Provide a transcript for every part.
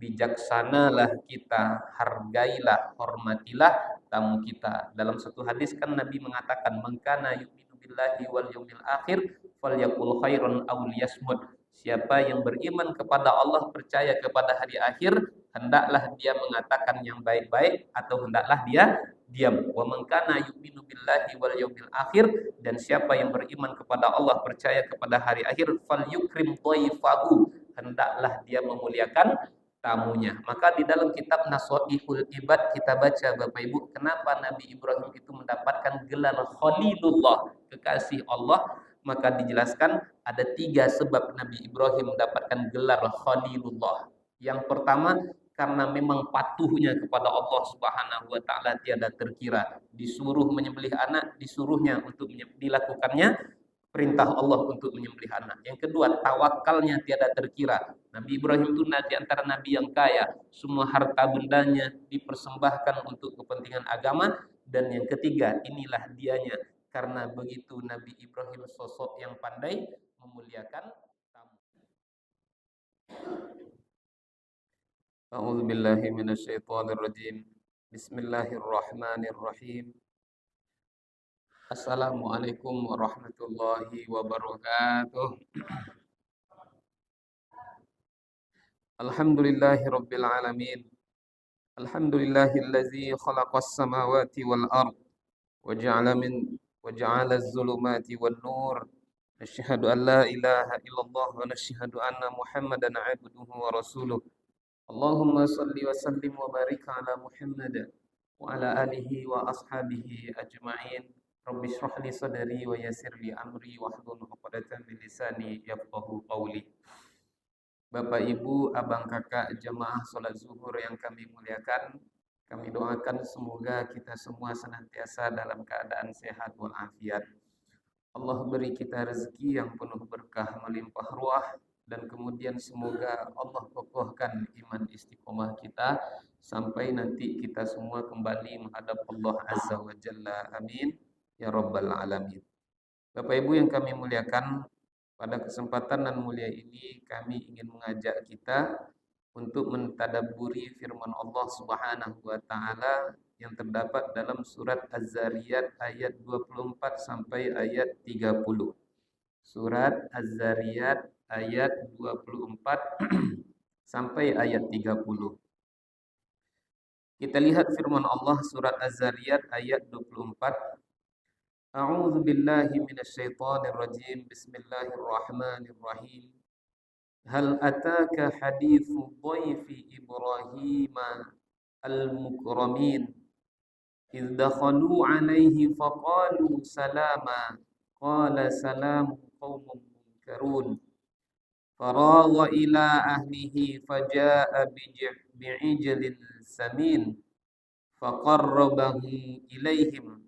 bijaksanalah kita, hargailah, hormatilah tamu kita. Dalam satu hadis kan Nabi mengatakan, "Man kana yu'minu billahi wal yawmil akhir falyaqul khairan aw liyasmut." Siapa yang beriman kepada Allah, percaya kepada hari akhir, hendaklah dia mengatakan yang baik-baik atau hendaklah dia diam. Wa man kana yu'minu billahi wal yawmil akhir, dan siapa yang beriman kepada Allah, percaya kepada hari akhir, falyukrim dhaifahu, hendaklah dia memuliakan tamunya. Maka di dalam kitab Nasaihul Ibad kita baca Bapak Ibu, kenapa Nabi Ibrahim itu mendapatkan gelar Khalilullah, kekasih Allah. Maka dijelaskan ada 3 sebab Nabi Ibrahim mendapatkan gelar Khalilullah. Yang pertama, karena memang patuhnya kepada Allah Subhanahu wa taala tiada terkira. Disuruh menyembelih anak, disuruhnya untuk dilakukannya perintah Allah untuk menyembelih anak. Yang kedua, tawakalnya tiada terkira. Nabi Ibrahim itu di antara nabi yang kaya, semua harta bendanya dipersembahkan untuk kepentingan agama. Dan yang ketiga, inilah dianya, karena begitu Nabi Ibrahim sosok yang pandai memuliakan tamu. A'udzu billahi minasyaitonir rajim. Bismillahirrahmanirrahim. Assalamualaikum warahmatullahi wabarakatuh. Alhamdulillahi rabbil alamin. Alhamdulillahillazi khalaqas samawati wal ard wa ja'ala az-zulumati wan nur. Asyhadu an la ilaha illallah wa asyhadu anna Muhammadan 'abduhu wa rasuluh. Allahumma salli wa sallim wa barik ala Muhammad wa ala alihi wa ashabihi ajma'in. Rabbi shrah li sadri wa yassir li amri wahlul 'uqdatam min lisani yafqahu qawli. Bapak Ibu, abang kakak jamaah salat zuhur yang kami muliakan, kami doakan semoga kita semua senantiasa dalam keadaan sehat walafiat. Allah beri kita rezeki yang penuh berkah melimpah ruah, dan kemudian semoga Allah kokohkan iman istiqomah kita sampai nanti kita semua kembali menghadap Allah Azza wa Jalla. Amin ya rabbal alamin. Bapak Ibu yang kami muliakan, pada kesempatan nan mulia ini kami ingin mengajak kita untuk mentadabburi firman Allah Subhanahu wa taala yang terdapat dalam surat Az-Zariyat ayat 24 sampai ayat 30. Surat Az-Zariyat ayat 24 sampai ayat 30. Kita lihat firman Allah surat Az-Zariyat ayat 24. A'udzu billahi minasyaitonir rajim. Bismillahirrahmanirrahim. Hal ataka hadithu dhaifi Ibrahim al-mukramin idh dakhalu alaihi faqalu salama qala salamun qaumun munkarun faragha ila ahlihi faja'a bi'ijlin samin faqarrabahu ilaihim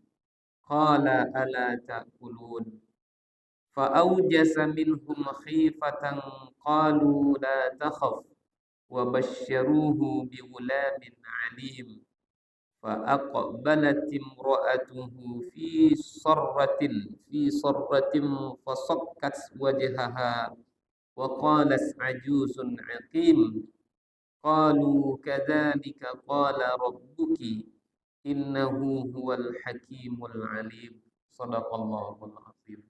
qala ala ta'kulun fa'awjasa minhum khifatan qalu la takhaf wa basyaruhu bighulamin alim fa'aqbalat imra'atuhu fi sarratin fasakkat wajhaha wa qalat ajuzun aqim qalu kadzalika qala rabbuki innahu huwal hakimul alim. Shadaqallahul azim.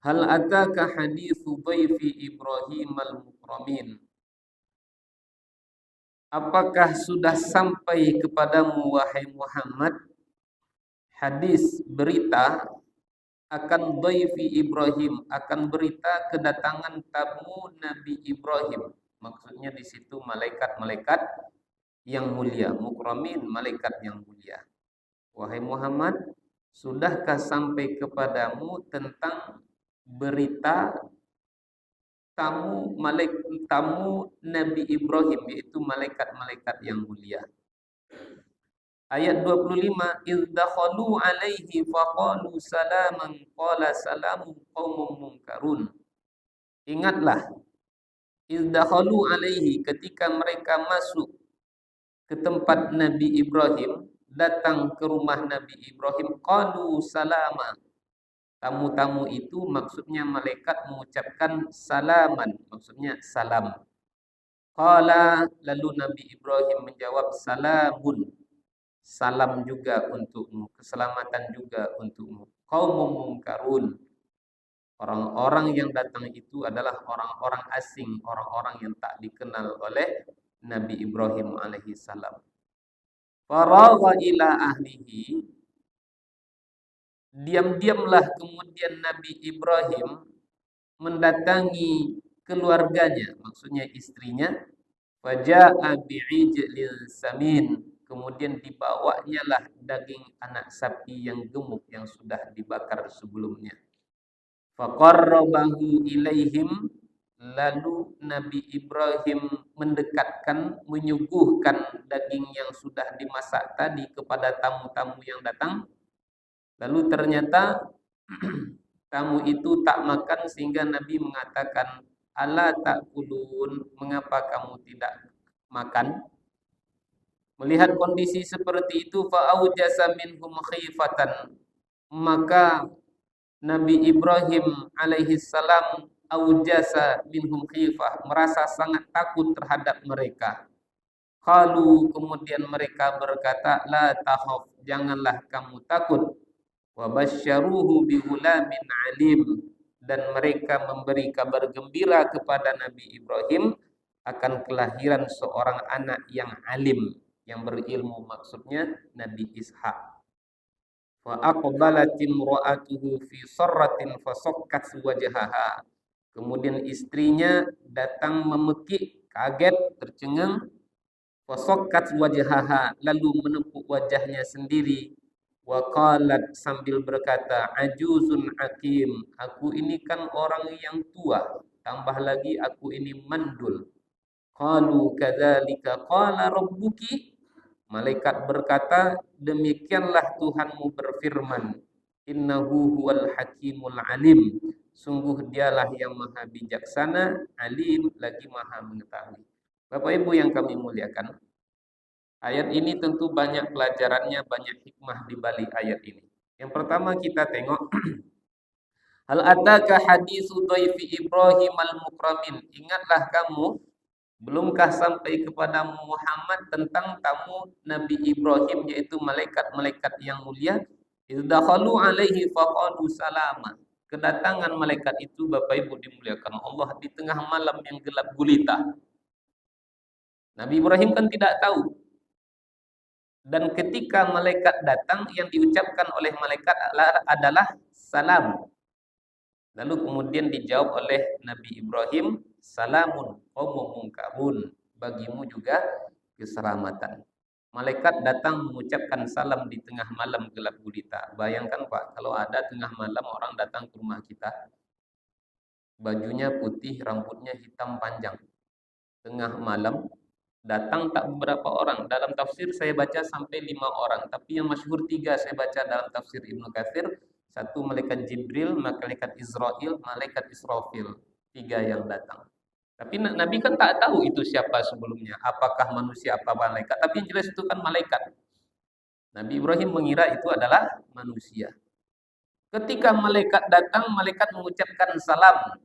Hal ataka hadithu dhaifi Ibrahim al-mukramin. Apakah sudah sampai kepadamu wahai Muhammad hadis berita akan dhaifi Ibrahim, akan berita kedatangan tamu Nabi Ibrahim. Maksudnya di situ malaikat-malaikat yang mulia, mukramin, malaikat yang mulia. Wahai Muhammad, sudahkah sampai kepadamu tentang berita tamu Nabi Ibrahim, yaitu malaikat-malaikat yang mulia. Ayat 25, idh dakhalu alaihi faqalu salaman qala salamun qaumun munkarun. Ingatlah, idh dakhalu alaihi, ketika mereka masuk ke tempat Nabi Ibrahim, datang ke rumah Nabi Ibrahim, qalu salama. Tamu-tamu itu maksudnya malaikat mengucapkan salaman, maksudnya salam. Qala, lalu Nabi Ibrahim menjawab, salamun, salam juga untukmu, keselamatan juga untukmu. Qaumun munkarun, orang-orang yang datang itu adalah orang-orang asing, orang-orang yang tak dikenal oleh Nabi Ibrahim alaihi salam. Faragha ila ahlihi, diam-diamlah kemudian Nabi Ibrahim mendatangi keluarganya, maksudnya istrinya. Faja'a bi'ijlin samin, kemudian dibawanya lah daging anak sapi yang gemuk yang sudah dibakar sebelumnya. Faqarrabahu ilaihim, lalu Nabi Ibrahim mendekatkan, menyuguhkan daging yang sudah dimasak tadi kepada tamu-tamu yang datang. Lalu ternyata tamu itu tak makan sehingga Nabi mengatakan, ala ta'kulun, mengapa kamu tidak makan? Melihat kondisi seperti itu, fa'aujasa minhum khifatan, maka Nabi Ibrahim alaihi salam aujasa minhum khifah, merasa sangat takut terhadap mereka. Qalu, kemudian mereka berkata, la takhaf, janganlah kamu takut. Wa basyaruhu bi ghulamin alim, dan mereka memberi kabar gembira kepada Nabi Ibrahim akan kelahiran seorang anak yang alim, yang berilmu, maksudnya Nabi Ishak. Wa aqbalat imra'atuhu fi sarratin fasakkat wajhaha, kemudian istrinya datang memekik, kaget, tercengang. Fasakkat wajhaha, lalu menepuk wajahnya sendiri. Wa qalat, sambil berkata, ajuzun hakim, aku ini kan orang yang tua, tambah lagi aku ini mandul. Qalu kadzalika qala rabbuki, malaikat berkata, demikianlah Tuhanmu berfirman, innahu huwal hakimul alim, sungguh dialah yang maha bijaksana, alim, lagi maha mengetahui. Bapak Ibu yang kami muliakan, ayat ini tentu banyak pelajarannya, banyak hikmah di balik ayat ini. Yang pertama kita tengok, hal ataka hadisu dhaifi Ibrahim al-mukramin, ingatlah kamu, belumkah sampai kepada Muhammad tentang tamu Nabi Ibrahim, yaitu malaikat-malaikat yang mulia. Izdakhalu alaihi faqalu salama, kedatangan malaikat itu Bapak Ibu dimuliakan Allah di tengah malam yang gelap gulita. Nabi Ibrahim kan tidak tahu. Dan ketika malaikat datang, yang diucapkan oleh malaikat adalah salam. Lalu kemudian dijawab oleh Nabi Ibrahim, salamun qaumun munkarun, bagimu juga keselamatan. Malaikat datang mengucapkan salam di tengah malam gelap gulita. Bayangkan Pak, kalau ada tengah malam orang datang ke rumah kita, bajunya putih, rambutnya hitam panjang. Tengah malam datang tak beberapa orang. Dalam tafsir saya baca sampai 5 orang, tapi yang masyhur 3 saya baca dalam tafsir Ibnu Katsir. Satu malaikat Jibril, malaikat Israil, malaikat Israfil. 3 yang datang. Tapi Nabi kan tak tahu itu siapa sebelumnya, apakah manusia apa malaikat, tapi yang jelas itu kan malaikat. Nabi Ibrahim mengira itu adalah manusia. Ketika malaikat datang, malaikat mengucapkan salam.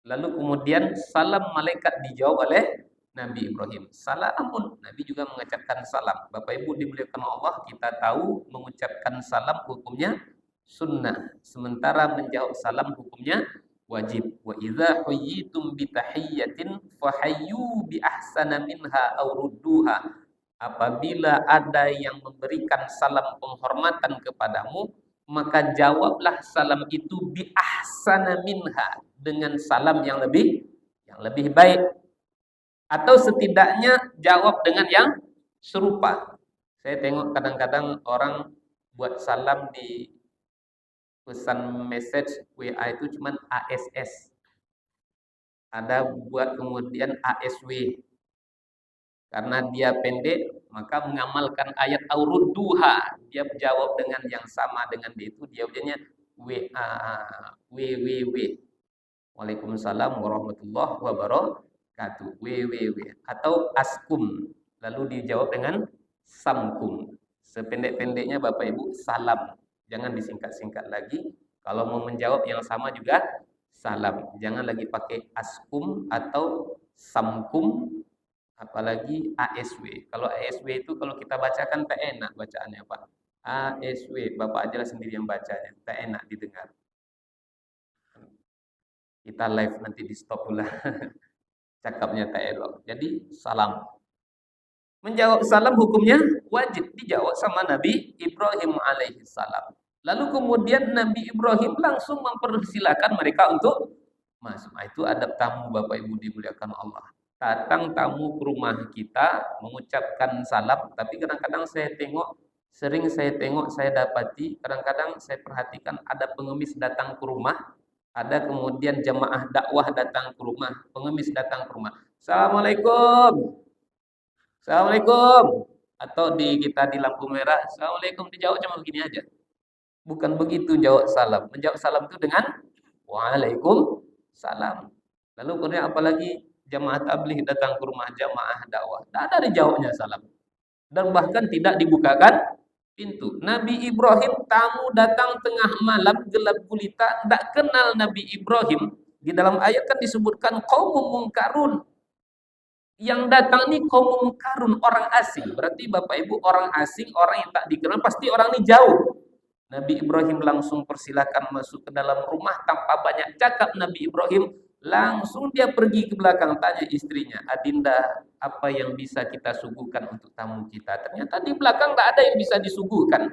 Lalu kemudian salam malaikat dijawab oleh Nabi Ibrahim. Salamun, Nabi juga mengucapkan salam. Bapak Ibu dimuliakan Allah, kita tahu mengucapkan salam hukumnya sunnah, sementara menjawab salam hukumnya wajib. Wa idza huyyitum bi tahiyyatin fahayyu bi ahsana minha aw rudduha. Apabila ada yang memberikan salam penghormatan kepadamu, maka jawablah salam itu bi ahsana minha, dengan salam yang lebih baik, atau setidaknya jawab dengan yang serupa. Saya tengok kadang-kadang orang buat salam di pesan message WA itu cuman ASS. Ada buat kemudian ASW. Karena dia pendek, maka mengamalkan ayat aurudduha. Dia jawab dengan yang sama dengan itu. Dia jawabnya WWW. Waalaikumsalam warahmatullahi wabarakatuh. WWW. Atau askum. Lalu dijawab dengan samkum. Sependek-pendeknya Bapak Ibu, salam. Jangan disingkat-singkat lagi. Kalau mau menjawab yang sama juga salam. Jangan lagi pakai askum atau samkum. Apalagi ASW. Kalau ASW itu kalau kita bacakan tak enak bacaannya, Pak. ASW, Bapak aja lah sendiri yang bacanya, tak enak didengar. Kita live nanti di stop pula. Cakapnya tak elok. Jadi salam. Menjawab salam hukumnya wajib dijawab sama Nabi Ibrahim alaihi salam. Lalu kemudian Nabi Ibrahim langsung mempersilahkan mereka untuk masuk. Nah, itu adab tamu Bapak Ibu dimuliakan Allah. Datang tamu ke rumah kita mengucapkan salam, tapi kadang-kadang saya tengok, saya dapati, kadang-kadang saya perhatikan ada pengemis datang ke rumah, ada kemudian jemaah dakwah datang ke rumah, pengemis datang ke rumah. Assalamualaikum. Assalamualaikum. Atau kita di lampu merah, Assalamualaikum, dijawab cuma begini aja. Bukan begitu jawab salam. Menjawab salam itu dengan Waalaikumsalam. Lalu kemudian apalagi jamaah tabligh datang ke rumah jamaah dakwah. Tidak ada dijawabnya salam. Dan bahkan tidak dibukakan pintu. Nabi Ibrahim tamu datang tengah malam gelap gulita, tidak kenal Nabi Ibrahim. Di dalam ayat kan disebutkan qaumum mungkarun. Yang datang ini kaum mungkarun, orang asing. Berarti Bapak Ibu orang asing, orang yang tak dikenal, pasti orang ini jauh. Nabi Ibrahim langsung persilakan masuk ke dalam rumah tanpa banyak cakap. Nabi Ibrahim langsung dia pergi ke belakang, tanya istrinya, Adinda, apa yang bisa kita suguhkan untuk tamu kita? Ternyata di belakang tak ada yang bisa disuguhkan.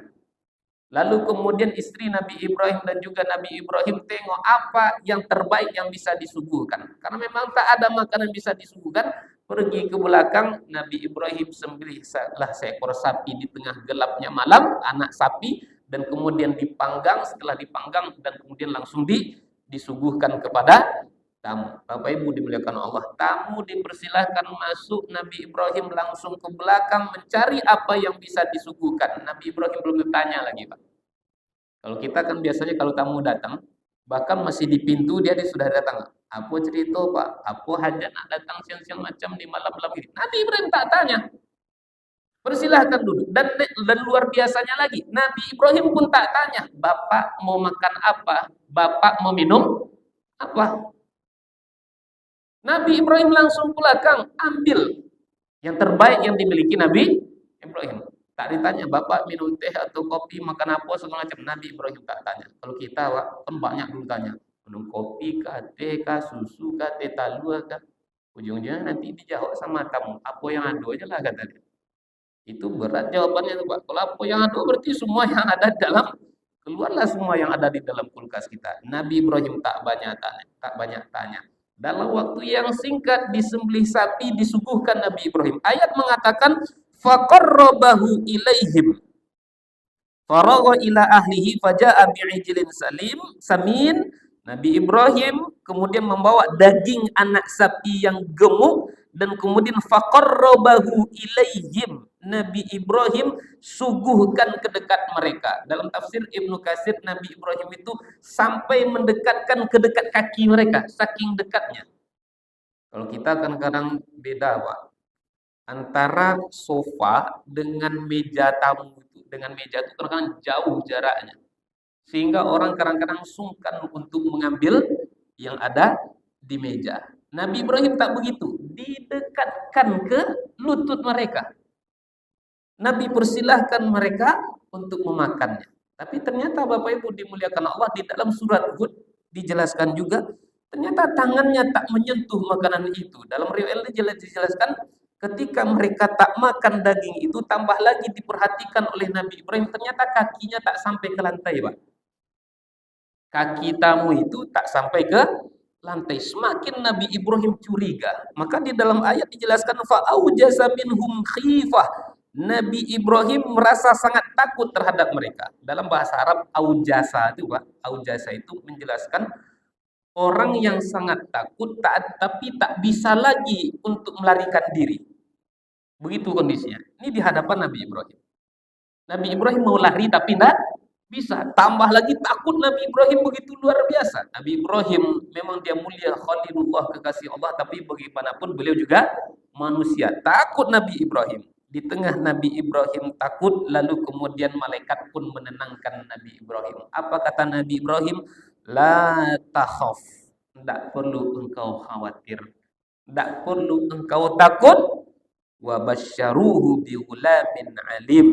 Lalu kemudian istri Nabi Ibrahim dan juga Nabi Ibrahim tengok apa yang terbaik yang bisa disuguhkan. Karena memang tak ada makanan bisa disuguhkan. Pergi ke belakang, Nabi Ibrahim sembelihlah seekor sapi di tengah gelapnya malam, anak sapi, dan kemudian dipanggang. Setelah dipanggang dan kemudian langsung disuguhkan kepada tamu. Bapak Ibu dimuliakan Allah, tamu dipersilahkan masuk. Nabi Ibrahim langsung ke belakang mencari apa yang bisa disuguhkan. Nabi Ibrahim belum bertanya lagi, Pak. Kalau kita kan biasanya kalau tamu datang, bahkan masih di pintu dia sudah datang. Apa cerita, Pak? Apa hajat nak datang siang-siang macam di malam-malam ini? Nabi Ibrahim tak tanya. Persilahkan duduk. Dan luar biasanya lagi, Nabi Ibrahim pun tak tanya, Bapak mau makan apa? Bapak mau minum apa? Nabi Ibrahim langsung ke belakang, ambil yang terbaik yang dimiliki Nabi Ibrahim. Tak ditanya, Bapak minum teh atau kopi, makan apa, segala macam. Nabi Ibrahim tak tanya. Kalau kita, Pak, kan banyak dulu tanya. Minum kopi kah, teh kah, susu kah, teh talua kah. Ujung-ujungnya nanti dijawab sama tamu. Apa yang ada aja lah kata dia. Itu berat jawabannya, Pak. Kalau apa yang ada berarti semua yang ada di dalam, keluarlah semua yang ada di dalam kulkas kita. Nabi Ibrahim tak banyak tanya. Dalam waktu yang singkat disembelih sapi disuguhkan Nabi Ibrahim. Ayat mengatakan faqarrabahu ilaihim. Faragha ila ahlihi faja'a bi'ijlin samin. Nabi Ibrahim kemudian membawa daging anak sapi yang gemuk dan kemudian faqarrabahu ilaihim. Nabi Ibrahim suguhkan ke dekat mereka. Dalam tafsir Ibnu Katsir, Nabi Ibrahim itu sampai mendekatkan ke dekat kaki mereka, saking dekatnya. Kalau kita kan kadang beda, Pak. Antara sofa dengan meja tamu itu, dengan meja itu kadang-kadang jauh jaraknya. Sehingga orang kadang-kadang sungkan untuk mengambil yang ada di meja. Nabi Ibrahim tak begitu, didekatkan ke lutut mereka. Nabi persilahkan mereka untuk memakannya. Tapi ternyata Bapak Ibu dimuliakan Allah, di dalam surat Hud dijelaskan juga, ternyata tangannya tak menyentuh makanan itu. Dalam riwayat dijelaskan, ketika mereka tak makan daging itu, tambah lagi diperhatikan oleh Nabi Ibrahim, ternyata kakinya tak sampai ke lantai, Pak. Kaki tamu itu tak sampai ke lantai. Semakin Nabi Ibrahim curiga. Maka di dalam ayat dijelaskan fa'aujasa minhum khifah. Nabi Ibrahim merasa sangat takut terhadap mereka. Dalam bahasa Arab aujasa itu, Pak, aujasa itu menjelaskan orang yang sangat takut tapi tak bisa lagi untuk melarikan diri. Begitu kondisinya. Ini di hadapan Nabi Ibrahim. Nabi Ibrahim mau lari tapi tidak bisa. Tambah lagi takut Nabi Ibrahim begitu luar biasa. Nabi Ibrahim memang dia mulia, Khalilullah, kekasih Allah, tapi bagaimanapun beliau juga manusia. Takut Nabi Ibrahim. Di tengah Nabi Ibrahim takut, lalu kemudian malaikat pun menenangkan Nabi Ibrahim. Apa kata Nabi Ibrahim? La takhaf. Tidak perlu engkau khawatir. Tidak perlu engkau takut. wa basyaruhu bi ghulamin alim.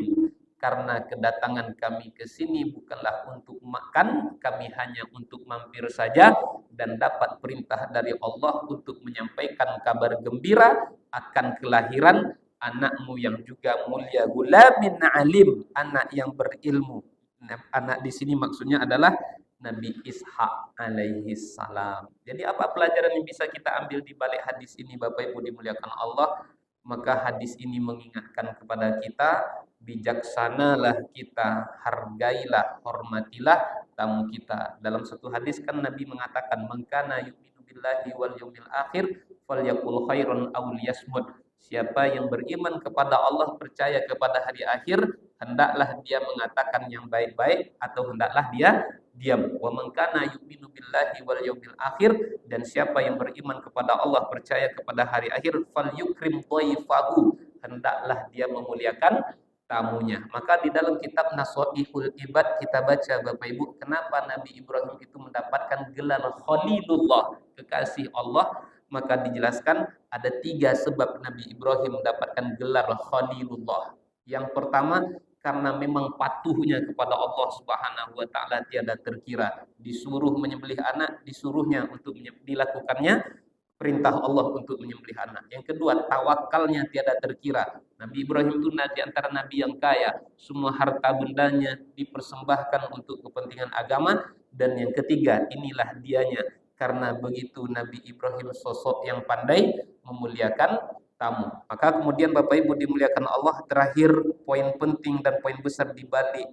Karena kedatangan kami ke sini bukanlah untuk makan, kami hanya untuk mampir saja dan dapat perintah dari Allah untuk menyampaikan kabar gembira akan kelahiran anakmu yang juga mulia, gulamin alim, anak yang berilmu. Nah, anak di sini maksudnya adalah Nabi Ishak alaihi salam. Jadi apa pelajaran yang bisa kita ambil di balik hadis ini Bapak Ibu dimuliakan Allah? Maka hadis ini mengingatkan kepada kita, bijaksanalah kita, hargailah, hormatilah tamu kita. Dalam satu hadis kan Nabi mengatakan, "Man kana yu'minu billahi wal yawmil akhir falyaqul khairan aw liyasmut." Siapa yang beriman kepada Allah, percaya kepada hari akhir, hendaklah dia mengatakan yang baik-baik atau hendaklah dia diam. Wa man kana yu'minu billahi wal yawmil akhir, dan siapa yang beriman kepada Allah, percaya kepada hari akhir, falyukrim dhaifahu, hendaklah dia memuliakan tamunya. Maka di dalam kitab Nasaihul Ibad kita baca Bapak Ibu, kenapa Nabi Ibrahim itu mendapatkan gelar Khalilullah, kekasih Allah. Maka dijelaskan ada 3 sebab Nabi Ibrahim mendapatkan gelar Khalilullah. Yang pertama, karena memang patuhnya kepada Allah Subhanahu wa taala tiada terkira. Disuruh menyembelih anak, disuruhnya untuk dilakukannya perintah Allah untuk menyembelih anak. Yang kedua, tawakalnya tiada terkira. Nabi Ibrahim itu di antara nabi yang kaya, semua harta bendanya dipersembahkan untuk kepentingan agama. Dan yang ketiga, inilah dianya, karena begitu Nabi Ibrahim sosok yang pandai memuliakan tamu. Maka kemudian Bapak Ibu dimuliakan Allah, terakhir poin penting dan poin besar di balik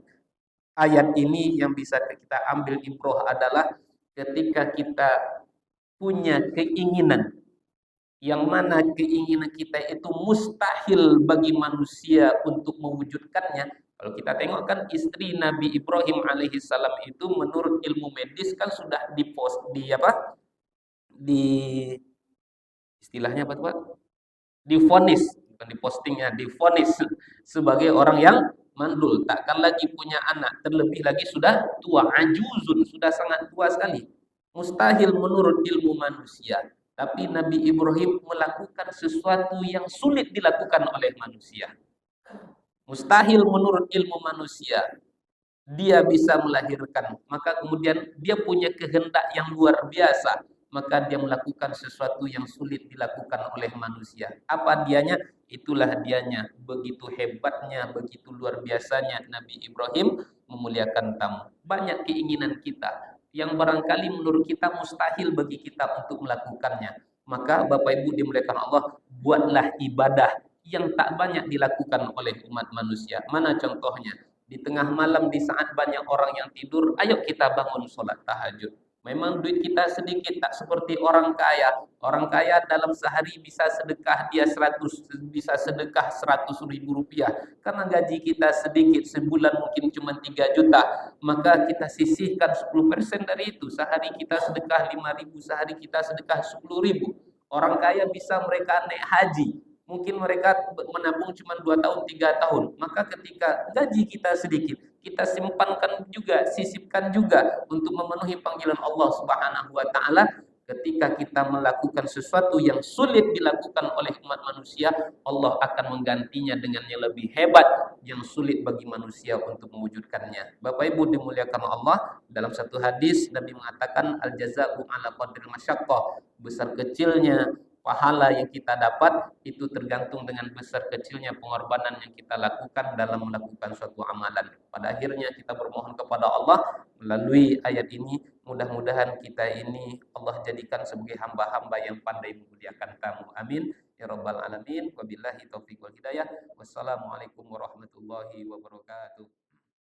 ayat ini yang bisa kita ambil ibrah adalah ketika kita punya keinginan yang mana keinginan kita itu mustahil bagi manusia untuk mewujudkannya. Kalau kita tengok kan istri Nabi Ibrahim alaihissalam itu menurut ilmu medis kan sudah di apa? Di istilahnya apa tuh Pak? Divonis, bukan dipostingnya, divonis sebagai orang yang mandul, takkan lagi punya anak, terlebih lagi sudah tua, ajuzun, sudah sangat tua sekali. Mustahil menurut ilmu manusia. Tapi Nabi Ibrahim melakukan sesuatu yang sulit dilakukan oleh manusia. Mustahil menurut ilmu manusia. Dia bisa melahirkan, maka kemudian dia punya kehendak yang luar biasa, maka dia melakukan sesuatu yang sulit dilakukan oleh manusia. Apa dianya? Itulah dianya, begitu hebatnya, begitu luar biasanya Nabi Ibrahim memuliakan tamu. Banyak keinginan kita yang barangkali menurut kita mustahil bagi kita untuk melakukannya. Maka Bapak Ibu dimuliakan Allah, buatlah ibadah yang tak banyak dilakukan oleh umat manusia. Mana contohnya? Di tengah malam di saat banyak orang yang tidur, ayo kita bangun sholat tahajud. Memang duit kita sedikit, tak seperti orang kaya. Orang kaya dalam sehari bisa sedekah dia 100, bisa sedekah 100.000 rupiah. Karena gaji kita sedikit, sebulan mungkin cuma 3 juta. Maka kita sisihkan 10% dari itu. Sehari kita sedekah 5.000, sehari kita sedekah 10.000. Orang kaya bisa mereka naik haji, mungkin mereka menabung cuma 2 tahun, 3 tahun. Maka ketika gaji kita sedikit, kita simpankan juga, sisipkan juga untuk memenuhi panggilan Allah Subhanahu wa taala. Ketika kita melakukan sesuatu yang sulit dilakukan oleh umat manusia, Allah akan menggantinya dengan yang lebih hebat yang sulit bagi manusia untuk mewujudkannya. Bapak Ibu dimuliakan Allah, dalam satu hadis Nabi mengatakan al jazaa'u ala qadril masyaqqah. Besar kecilnya pahala yang kita dapat itu tergantung dengan besar kecilnya pengorbanan yang kita lakukan dalam melakukan suatu amalan. Pada akhirnya kita bermohon kepada Allah melalui ayat ini, mudah-mudahan kita ini Allah jadikan sebagai hamba-hamba yang pandai memuliakan tamu. Amin ya rabbal alamin. Wabillahi taufiq wal hidayah. Wassalamualaikum warahmatullahi wabarakatuh.